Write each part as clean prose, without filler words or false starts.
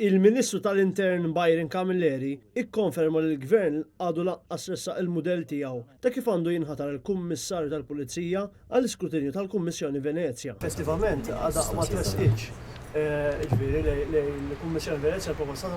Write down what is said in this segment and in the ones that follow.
Il-Ministru tal-Intern Byron Camilleri ikkonferma li l-Gvern għadu laqqas ressaq il-mudell tiegħu ta' kif għandu jinħatar il-Kummissarju tal-Pulizija għall-iskrutinju tal-Kummissjoni Venezja. Effettivament għadha ma tresqitx. Ġifieri l-Kummissjoni Venezja proposta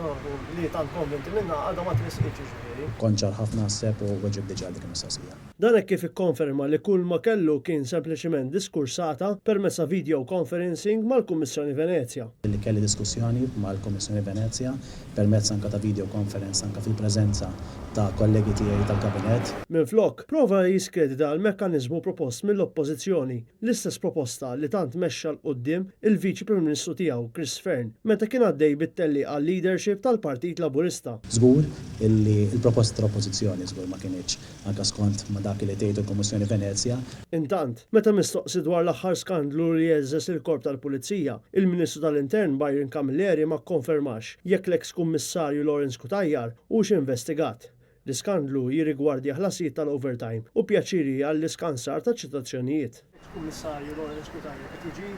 li tant konventi minnha għadha ma tresqitx ġifieri. Konċar ħafna sepp u weġib diġà dik il-mistoqsija. Dan hekk kif ikkonferma li kull ma kellu kien sempliċement diskursata permezz video conferencing mal-Kummissjoni Venezja. Li kelli diskussjoni mal-Kummissjoni Venezja permezz anke ta' video conference anke fil-preżenza ta' kollegi tiegħi tal-Kabinett. Minflok, prova jiskredita l-mekkaniżmu propost mill-Oppożizzjoni, l-istess proposta li tant mexxa l-qudiem il-Viċi Prim Ministru tiegħu Chris Fern meta kien għaddej bit-telli għal-leadership tal-Partit Laburista. Żgur illi l-proposta tal-Oppożizzjoni żgur ma kienx anke skont ma dak li tgħidu l-Kummissjoni Venezja. Intant, meta mistoqsi dwar l-aħħar skandlu li jeżżes il-Korp tal-Pulizija, il-Ministru tal-Intern Byron Camilleri ma kkonfermax jekk l-eks kummissarju Lawrence Kutajjar hux investigat. L-iskandlu jirrigwardja ħlasijiet tal-overtime u pjaċiri għall-iskansar ta' ċitazzjonijiet. Kummissarju Lawrence Kutajjar qed jiġi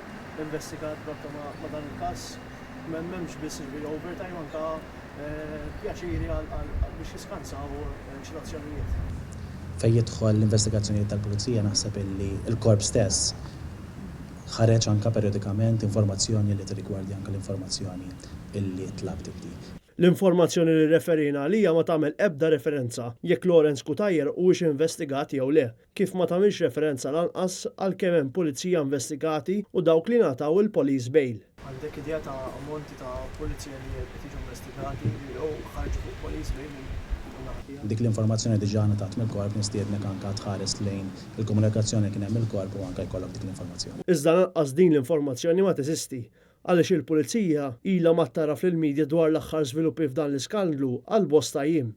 investigat b'rabta ma' dan il-każ m'hemmx biss il-overtime anke pjaċiri biex jiskansaw ċitazzjonijiet. Fejn jidħol l-investigazzjonijiet tal-Pulizija naħseb illi l-Korp stess ħareġ anke perjodikament informazzjoni li tirrigwardja anke l-informazzjoni illi tlab tibdi. L-informazzjoni li referina għalija ma tagħmel ebda referenza jekk Lawrence Kutajjar huwiex investigat jew le, kif ma tagħmilx referenza lanqas għal kemm hemm pulizija investigati u dawk li ngħataw il-police bail. Għandek idea ta' ammonti ta' pulizija li qed jiġu investigati jew ħarġu fuq police bail? Dik l-informazzjoni diġà ngħatat mill-Korp nistiednek anke tħares lejn il-komunikazzjoni kien hemm il-Korp u anke jkollok dik l-informazzjoni. Iżda lanqas din l-informazzjoni ma teżisti għaliex il-Pulizija ilha ma taraf lill-midja dwar l-aħħar żviluppi f'dan l-iskandlu għal bosta jiem.